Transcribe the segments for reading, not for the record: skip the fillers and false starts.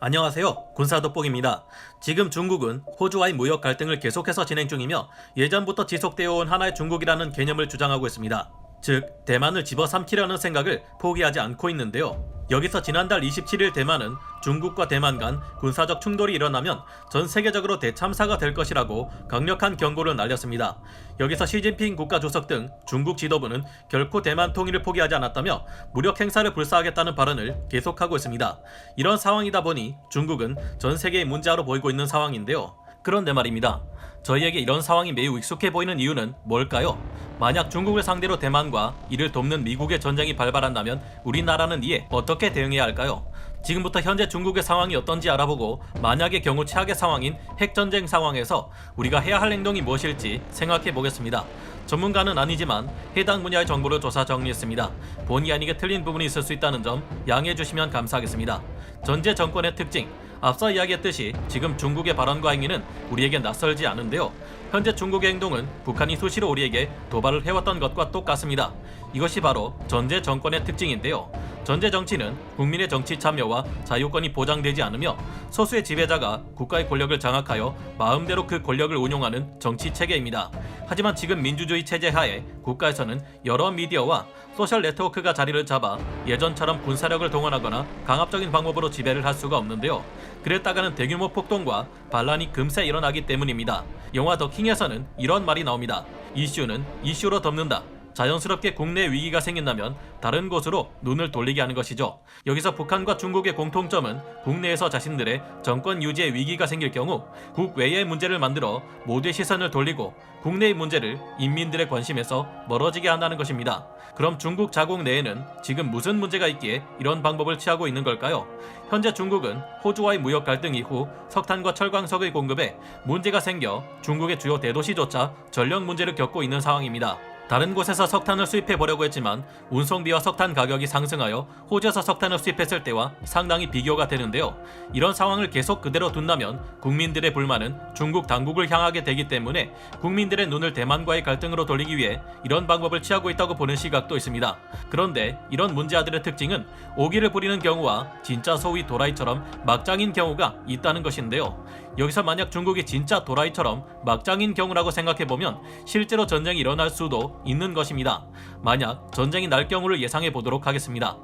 안녕하세요. 군사돋보기입니다. 지금 중국은 호주와의 무역 갈등을 계속해서 진행 중이며 예전부터 지속되어 온 하나의 중국이라는 개념을 주장하고 있습니다. 즉, 대만을 집어삼키려는 생각을 포기하지 않고 있는데요. 여기서 지난달 27일 대만은 중국과 대만 간 군사적 충돌이 일어나면 전 세계적으로 대참사가 될 것이라고 강력한 경고를 날렸습니다. 여기서 시진핑 국가주석 등 중국 지도부는 결코 대만 통일을 포기하지 않았다며 무력 행사를 불사하겠다는 발언을 계속하고 있습니다. 이런 상황이다 보니 중국은 전 세계의 문제아로 보이고 있는 상황인데요. 그런데 말입니다. 저희에게 이런 상황이 매우 익숙해 보이는 이유는 뭘까요? 만약 중국을 상대로 대만과 이를 돕는 미국의 전쟁이 발발한다면 우리나라는 이에 어떻게 대응해야 할까요? 지금부터 현재 중국의 상황이 어떤지 알아보고 만약의 경우 최악의 상황인 핵전쟁 상황에서 우리가 해야 할 행동이 무엇일지 생각해 보겠습니다. 전문가는 아니지만 해당 분야의 정보를 조사 정리했습니다. 본의 아니게 틀린 부분이 있을 수 있다는 점 양해해 주시면 감사하겠습니다. 전제 정권의 특징, 앞서 이야기했듯이 지금 중국의 발언과 행위는 우리에게 낯설지 않은데요. 현재 중국의 행동은 북한이 수시로 우리에게 도발을 해왔던 것과 똑같습니다. 이것이 바로 전제 정권의 특징인데요. 전제 정치는 국민의 정치 참여와 자유권이 보장되지 않으며 소수의 지배자가 국가의 권력을 장악하여 마음대로 그 권력을 운용하는 정치 체계입니다. 하지만 지금 민주주의 체제 하에 국가에서는 여러 미디어와 소셜 네트워크가 자리를 잡아 예전처럼 군사력을 동원하거나 강압적인 방법으로 지배를 할 수가 없는데요. 그랬다가는 대규모 폭동과 반란이 금세 일어나기 때문입니다. 영화 더 킹에서는 이런 말이 나옵니다. 이슈는 이슈로 덮는다. 자연스럽게 국내 위기가 생긴다면 다른 곳으로 눈을 돌리게 하는 것이죠. 여기서 북한과 중국의 공통점은 국내에서 자신들의 정권 유지에 위기가 생길 경우 국외의 문제를 만들어 모두의 시선을 돌리고 국내의 문제를 인민들의 관심에서 멀어지게 한다는 것입니다. 그럼 중국 자국 내에는 지금 무슨 문제가 있기에 이런 방법을 취하고 있는 걸까요? 현재 중국은 호주와의 무역 갈등 이후 석탄과 철광석의 공급에 문제가 생겨 중국의 주요 대도시조차 전력 문제를 겪고 있는 상황입니다. 다른 곳에서 석탄을 수입해 보려고 했지만 운송비와 석탄 가격이 상승하여 호주에서 석탄을 수입했을 때와 상당히 비교가 되는데요. 이런 상황을 계속 그대로 둔다면 국민들의 불만은 중국 당국을 향하게 되기 때문에 국민들의 눈을 대만과의 갈등으로 돌리기 위해 이런 방법을 취하고 있다고 보는 시각도 있습니다. 그런데 이런 문제아들의 특징은 오기를 부리는 경우와 진짜 소위 도라이처럼 막장인 경우가 있다는 것인데요. 여기서 만약 중국이 진짜 도라이처럼 막장인 경우라고 생각해보면 실제로 전쟁이 일어날 수도 있는 것입니다. 만약 전쟁이 날 경우를 예상해 보도록 하겠습니다.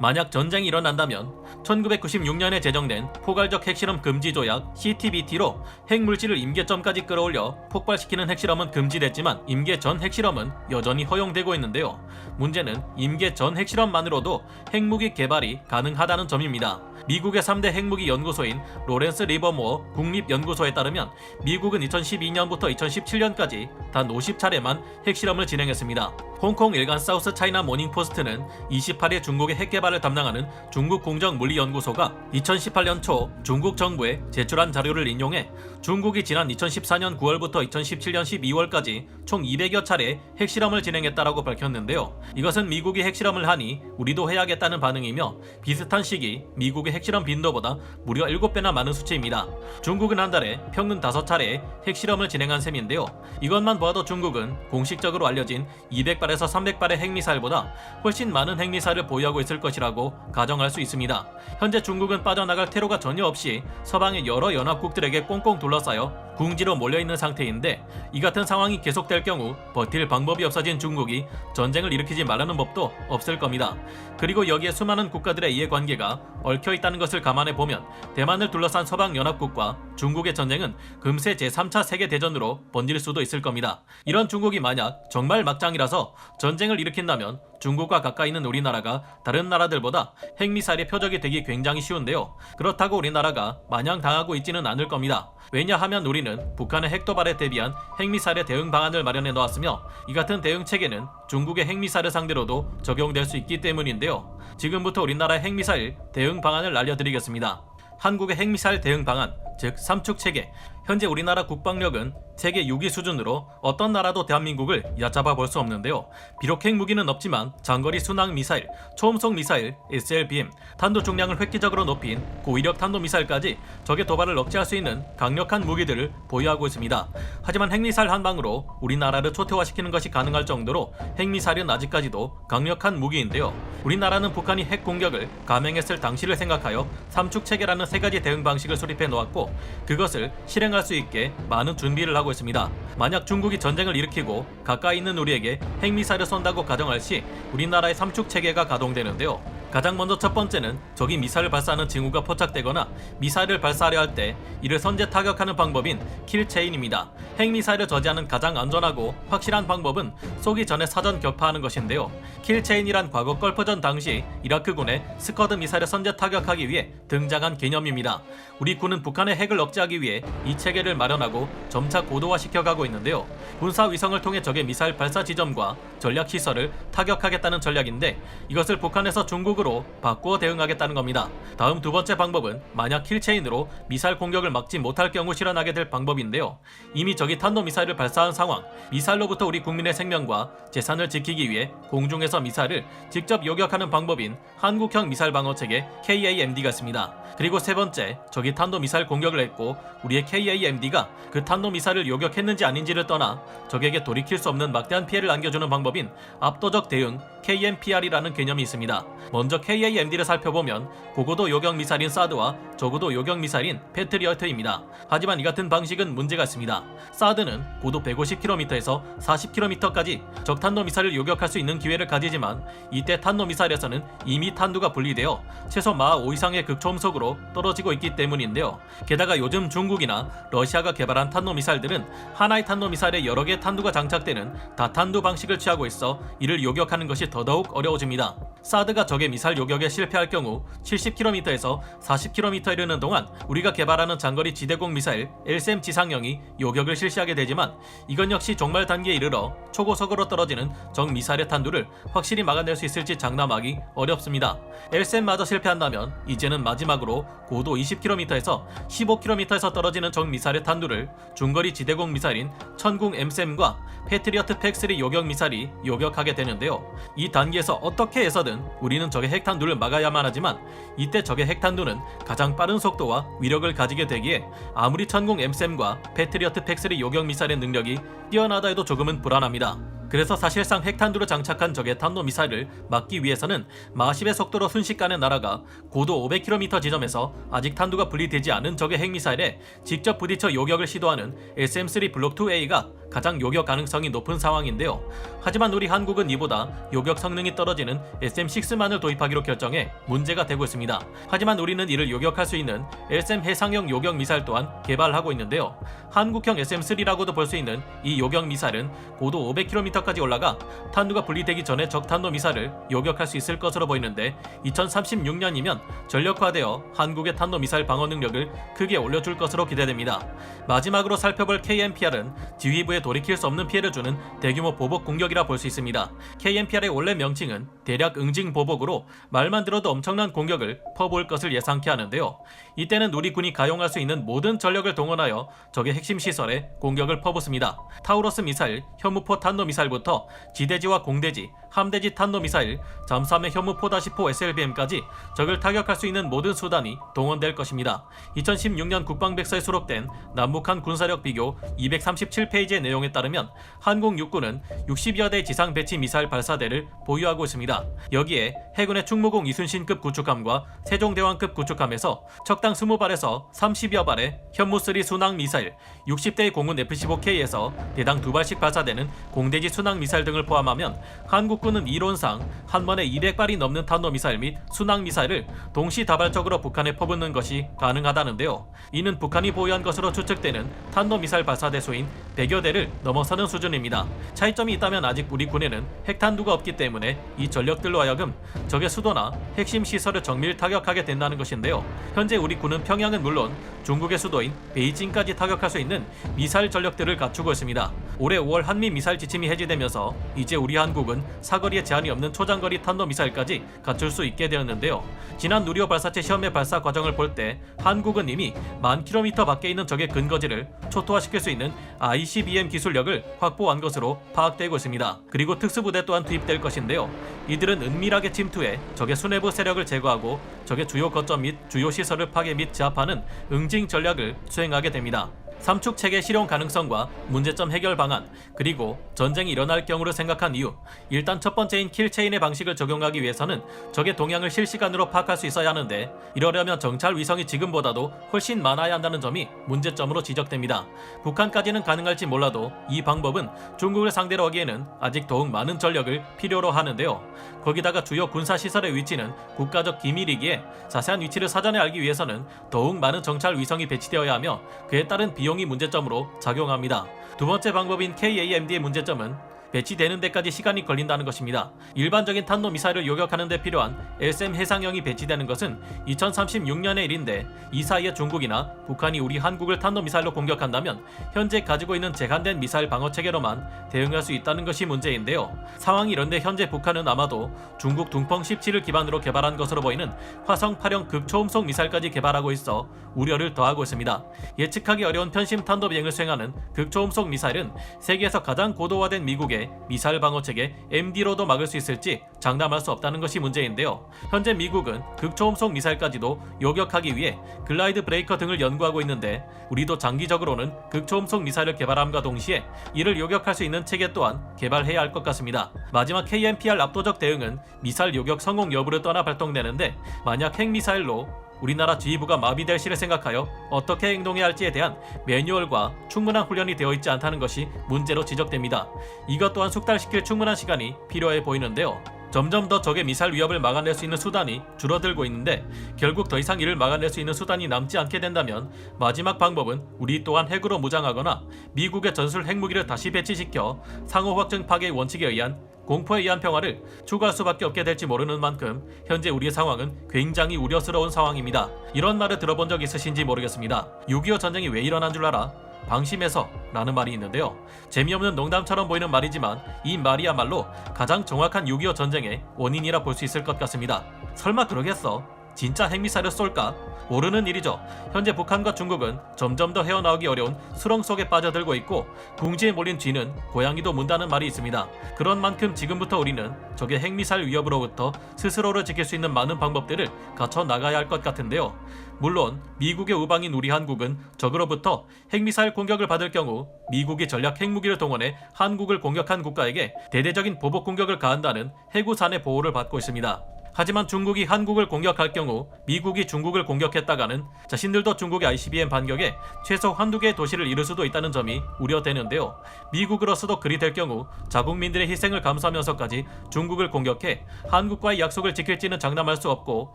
만약 전쟁이 일어난다면 1996년에 제정된 포괄적 핵실험 금지 조약 CTBT로 핵물질을 임계점까지 끌어올려 폭발시키는 핵실험은 금지됐지만 임계 전 핵실험은 여전히 허용되고 있는데요. 문제는 임계 전 핵실험만으로도 핵무기 개발이 가능하다는 점입니다. 미국의 3대 핵무기 연구소인 로렌스 리버모어 국립연구소에 따르면 미국은 2012년부터 2017년까지 단 50차례만 핵실험을 진행했습니다. 홍콩 일간 사우스 차이나 모닝포스트는 28일 중국의 핵개발을 담당하는 중국공정물리연구소가 2018년 초 중국 정부에 제출한 자료를 인용해 중국이 지난 2014년 9월부터 2017년 12월까지 총 200여 차례 핵실험을 진행했다라고 밝혔는데요. 이것은 미국이 핵실험을 하니 우리도 해야겠다는 반응이며 비슷한 시기 미국의 핵실험 빈도보다 무려 7배나 많은 수치입니다. 중국은 한 달에 평균 5차례의 핵실험을 진행한 셈인데요. 이것만 보아도 중국은 공식적으로 알려진 200발에서 300발의 핵미사일보다 훨씬 많은 핵미사일을 보유하고 있을 것이라고 가정할 수 있습니다. 현재 중국은 빠져나갈 퇴로가 전혀 없이 서방의 여러 연합국들에게 꽁꽁 둘러싸여 궁지로 몰려있는 상태인데 이 같은 상황이 계속될 경우 버틸 방법이 없어진 중국이 전쟁을 일으키지 말라는 법도 없을 겁니다. 그리고 여기에 수많은 국가들의 이해관계가 얽혀있다는 것을 감안해보면 대만을 둘러싼 서방 연합국과 중국의 전쟁은 금세 제3차 세계대전으로 번질 수도 있을 겁니다. 이런 중국이 만약 정말 막장이라서 전쟁을 일으킨다면 중국과 가까이 있는 우리나라가 다른 나라들보다 핵미사일의 표적이 되기 굉장히 쉬운데요. 그렇다고 우리나라가 마냥 당하고 있지는 않을 겁니다. 왜냐하면 우리는 북한의 핵도발에 대비한 핵미사일의 대응 방안을 마련해 놓았으며 이 같은 대응 체계는 중국의 핵미사일을 상대로도 적용될 수 있기 때문인데요. 지금부터 우리나라의 핵미사일 대응 방안을 알려드리겠습니다. 한국의 핵미사일 대응 방안, 즉 3축 체계. 현재 우리나라 국방력은 세계 6위 수준으로 어떤 나라도 대한민국을 얕잡아 볼 수 없는데요. 비록 핵무기는 없지만 장거리 순항 미사일, 초음속 미사일, SLBM, 탄도 중량을 획기적으로 높인 고위력 탄도미사일까지 적의 도발을 억제할 수 있는 강력한 무기들을 보유하고 있습니다. 하지만 핵미사일 한 방으로 우리나라를 초토화시키는 것이 가능할 정도로 핵미사일은 아직까지도 강력한 무기인데요. 우리나라는 북한이 핵 공격을 감행했을 당시를 생각하여 삼축체계라는 세 가지 대응 방식을 수립해 놓았고 그것을 실행할 수 있게 많은 준비를 하고 있습니다. 만약 중국이 전쟁을 일으키고 가까이 있는 우리에게 핵미사일을 쏜다고 가정할 시 우리나라의 삼축체계가 가동되는데요. 가장 먼저 첫 번째는 적이 미사일을 발사하는 징후가 포착되거나 미사일을 발사하려 할 때 이를 선제 타격하는 방법인 킬체인입니다. 핵미사일을 저지하는 가장 안전하고 확실한 방법은 쏘기 전에 사전 격파하는 것인데요. 킬체인이란 과거 걸프전 당시 이라크군의 스커드 미사일을 선제 타격하기 위해 등장한 개념입니다. 우리 군은 북한의 핵을 억제하기 위해 이 체계를 마련하고 점차 고도화시켜가고 있는데요. 군사 위성을 통해 적의 미사일 발사 지점과 전략 시설을 타격하겠다는 전략인데 이것을 북한에서 중국으로 바꾸어 대응하겠다는 겁니다. 다음 두 번째 방법은 만약 킬체인으로 미사일 공격을 막지 못할 경우 실현하게 될 방법인데요. 이미 적이 탄도미사일을 발사한 상황, 미사일로부터 우리 국민의 생명과 재산을 지키기 위해 공중에서 미사일을 직접 요격하는 방법인 한국형 미사일 방어체계 KAMD가 있습니다. 그리고 세 번째, 적이 탄도미사일 공격을 했고 우리의 KAMD가 그 탄도미사일을 요격했는지 아닌지를 떠나 적에게 돌이킬 수 없는 막대한 피해를 안겨주는 방법인 압도적 대응 KMPR이라는 개념이 있습니다. 먼저 KAMD를 살펴보면 고고도 요격 미사일인 사드와 저고도 요격 미사일인 패트리어트입니다. 하지만 이 같은 방식은 문제가 있습니다. 사드는 고도 150km에서 40km까지 적 탄도미사일을 요격할 수 있는 기회를 가지지만 이때 탄도미사일에서는 이미 탄두가 분리되어 최소 마하 5 이상의 극초음속으로 떨어지고 있기 때문인데요. 게다가 요즘 중국이나 러시아가 개발한 탄도미사일들은 하나의 탄도미사일에 여러 개의 탄두가 장착되는 다탄두 방식을 취하고 있어 이를 요격하는 것이 더더욱 어려워집니다. 사드가 적의 미사일 요격에 실패할 경우 70km에서 40km 이르는 동안 우리가 개발하는 장거리 지대공 미사일 LSM 지상형이 요격을 실시하게 되지만 이건 역시 종말 단계에 이르러 초고속으로 떨어지는 적 미사일의 탄두를 확실히 막아낼 수 있을지 장담하기 어렵습니다. LSM마저 실패한다면 이제는 마지막으로 고도 20km에서 15km에서 떨어지는 적 미사일의 탄두를 중거리 지대공 미사일인 천궁 MSM과 패트리어트 팩3 요격 미사일이 요격하게 되는데요. 이 단계에서 어떻게 해서든 우리는 적의 핵탄두를 막아야만 하지만 이때 적의 핵탄두는 가장 빠른 속도와 위력을 가지게 되기에 아무리 천궁 MSM과 패트리어트 팩3 요격 미사일의 능력이 뛰어나다 해도 조금은 불안합니다. 그래서 사실상 핵탄두로 장착한 적의 탄도미사일을 막기 위해서는 마하 10의 속도로 순식간에 날아가 고도 500km 지점에서 아직 탄두가 분리되지 않은 적의 핵미사일에 직접 부딪혀 요격을 시도하는 SM-3 블록2A가 가장 요격 가능성이 높은 상황인데요. 하지만 우리 한국은 이보다 요격 성능이 떨어지는 SM-6만을 도입하기로 결정해 문제가 되고 있습니다. 하지만 우리는 이를 요격할 수 있는 SM 해상형 요격 미사일 또한 개발하고 있는데요. 한국형 SM-3라고도 볼 수 있는 이 요격 미사일은 고도 500km까지 올라가 탄두가 분리되기 전에 적 탄도 미사일을 요격할 수 있을 것으로 보이는데 2036년이면 전력화되어 한국의 탄도 미사일 방어 능력을 크게 올려줄 것으로 기대됩니다. 마지막으로 살펴볼 KMPR은 지휘부에 돌이킬 수 없는 피해를 주는 대규모 보복 공격이라 볼 수 있습니다. KMPR의 원래 명칭은 대략 응징 보복으로 말만 들어도 엄청난 공격을 퍼부을 것을 예상케 하는데요. 이때는 우리 군이 가용할 수 있는 모든 전력을 동원하여 적의 핵심 시설에 공격을 퍼붓습니다. 타우러스 미사일, 현무포 탄도미사일부터 지대지와 공대지, 함대지 탄도미사일, 잠수함의 현무포-4 SLBM까지 적을 타격할 수 있는 모든 수단이 동원될 것입니다. 2016년 국방백서에 수록된 남북한 군사력 비교 237페이지의 내용에 따르면 한국 육군은 60여 대 지상 배치 미사일 발사대를 보유하고 있습니다. 여기에 해군의 충무공 이순신급 구축함과 세종대왕급 구축함에서 척당 20발에서 30여 발의 현무3 순항 미사일, 60대의 공군 F-15K에서 대당 2발씩 발사되는 공대지 순항 미사일 등을 포함하면 한국군은 이론상 한 번에 200발이 넘는 탄도미사일 및 순항 미사일을 동시다발적으로 북한에 퍼붓는 것이 가능하다는데요. 이는 북한이 보유한 것으로 추측되는 탄도미사일 발사대 수인 100여 대를 넘어서는 수준입니다. 차이점이 있다면 아직 우리 군에는 핵탄두가 없기 때문에 이 전력들로 하여금 적의 수도나 핵심 시설을 정밀 타격하게 된다는 것인데요. 현재 우리 군은 평양은 물론 중국의 수도인 베이징까지 타격할 수 있는 미사일 전력들을 갖추고 있습니다. 올해 5월 한미 미사일 지침이 해제되면서 이제 우리 한국은 사거리에 제한이 없는 초장거리 탄도미사일까지 갖출 수 있게 되었는데요. 지난 누리호 발사체 시험의 발사 과정을 볼 때 한국은 이미 10,000km 밖에 있는 적의 근거지를 초토화시킬 수 있는 ICBM 기술력을 확보한 것으로 파악되고 있습니다. 그리고 특수부대 또한 투입될 것인데요. 이들은 은밀하게 침투해 적의 수뇌부 세력을 제거하고 적의 주요 거점 및 주요 시설을 파괴 및 제압하는 응징 전략을 수행하게 됩니다. 삼축 체계 실용 가능성과 문제점 해결 방안, 그리고 전쟁이 일어날 경우를 생각한 이유. 일단 첫 번째인 킬체인의 방식을 적용하기 위해서는 적의 동향을 실시간으로 파악할 수 있어야 하는데, 이러려면 정찰 위성이 지금보다도 훨씬 많아야 한다는 점이 문제점으로 지적됩니다. 북한까지는 가능할지 몰라도 이 방법은 중국을 상대로 하기에는 아직 더욱 많은 전력을 필요로 하는데요. 거기다가 주요 군사시설의 위치는 국가적 기밀이기에 자세한 위치를 사전에 알기 위해서는 더욱 많은 정찰 위성이 배치되어야 하며, 그에 따른 비용이 문제점으로 작용합니다. 두 번째 방법인 KAMD의 문제점은 배치되는 데까지 시간이 걸린다는 것입니다. 일반적인 탄도미사일을 요격하는 데 필요한 LSM 해상형이 배치되는 것은 2036년의 일인데, 이 사이에 중국이나 북한이 우리 한국을 탄도미사일로 공격한다면 현재 가지고 있는 재간된 미사일 방어체계로만 대응할 수 있다는 것이 문제인데요. 상황이 이런데 현재 북한은 아마도 중국 둥펑 17을 기반으로 개발한 것으로 보이는 화성 8형 극초음속 미사일까지 개발하고 있어 우려를 더하고 있습니다. 예측하기 어려운 편심 탄도 비행을 수행하는 극초음속 미사일은 세계에서 가장 고도화된 미국의 미사일 방어체계 MD로도 막을 수 있을지 장담할 수 없다는 것이 문제인데요. 현재 미국은 극초음속 미사일까지도 요격하기 위해 글라이드 브레이커 등을 연구하고 있는데, 우리도 장기적으로는 극초음속 미사일을 개발함과 동시에 이를 요격할 수 있는 체계 또한 개발해야 할 것 같습니다. 마지막 KMPR 압도적 대응은 미사일 요격 성공 여부를 떠나 발동되는데, 만약 핵미사일로 우리나라 지휘부가 마비될 시를 생각하여 어떻게 행동해야 할지에 대한 매뉴얼과 충분한 훈련이 되어 있지 않다는 것이 문제로 지적됩니다. 이것 또한 숙달시킬 충분한 시간이 필요해 보이는데요. 점점 더 적의 미사일 위협을 막아낼 수 있는 수단이 줄어들고 있는데, 결국 더 이상 이를 막아낼 수 있는 수단이 남지 않게 된다면 마지막 방법은 우리 또한 핵으로 무장하거나 미국의 전술 핵무기를 다시 배치시켜 상호 확증 파괴의 원칙에 의한 공포에 의한 평화를 추구할 수밖에 없게 될지 모르는 만큼 현재 우리의 상황은 굉장히 우려스러운 상황입니다. 이런 말을 들어본 적 있으신지 모르겠습니다. 6.25 전쟁이 왜 일어난 줄 알아? 방심해서 라는 말이 있는데요. 재미없는 농담처럼 보이는 말이지만 이 말이야말로 가장 정확한 6.25 전쟁의 원인이라 볼 수 있을 것 같습니다. 설마 그러겠어? 진짜 핵미사일을 쏠까? 모르는 일이죠. 현재 북한과 중국은 점점 더 헤어나오기 어려운 수렁 속에 빠져들고 있고, 궁지에 몰린 쥐는 고양이도 문다는 말이 있습니다. 그런 만큼 지금부터 우리는 적의 핵미사일 위협으로부터 스스로를 지킬 수 있는 많은 방법들을 갖춰 나가야 할 것 같은데요. 물론 미국의 우방인 우리 한국은 적으로부터 핵미사일 공격을 받을 경우 미국이 전략 핵무기를 동원해 한국을 공격한 국가에게 대대적인 보복 공격을 가한다는 해구산의 보호를 받고 있습니다. 하지만 중국이 한국을 공격할 경우 미국이 중국을 공격했다가는 자신들도 중국의 ICBM 반격에 최소 한두 개의 도시를 잃을 수도 있다는 점이 우려되는데요. 미국으로서도 그리 될 경우 자국민들의 희생을 감수하면서까지 중국을 공격해 한국과의 약속을 지킬지는 장담할 수 없고,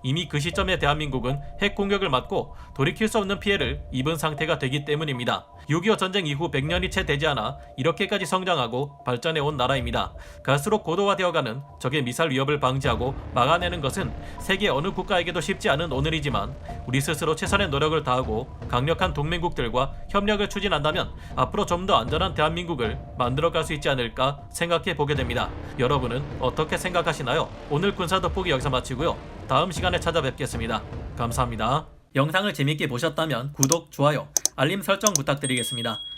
이미 그 시점에 대한민국은 핵 공격을 맞고 돌이킬 수 없는 피해를 입은 상태가 되기 때문입니다. 6.25 전쟁 이후 100년이 채 되지 않아 이렇게까지 성장하고 발전해온 나라입니다. 갈수록 고도화되어가는 적의 미사일 위협을 방지하고 막아내는 것은 세계 어느 국가에게도 쉽지 않은 오늘이지만, 우리 스스로 최선의 노력을 다하고 강력한 동맹국들과 협력을 추진한다면 앞으로 좀 더 안전한 대한민국을 만들어갈 수 있지 않을까 생각해 보게 됩니다. 여러분은 어떻게 생각하시나요? 오늘 군사 돋보기 여기서 마치고요. 다음 시간에 찾아뵙겠습니다. 감사합니다. 영상을 재밌게 보셨다면 구독, 좋아요, 알림 설정 부탁드리겠습니다.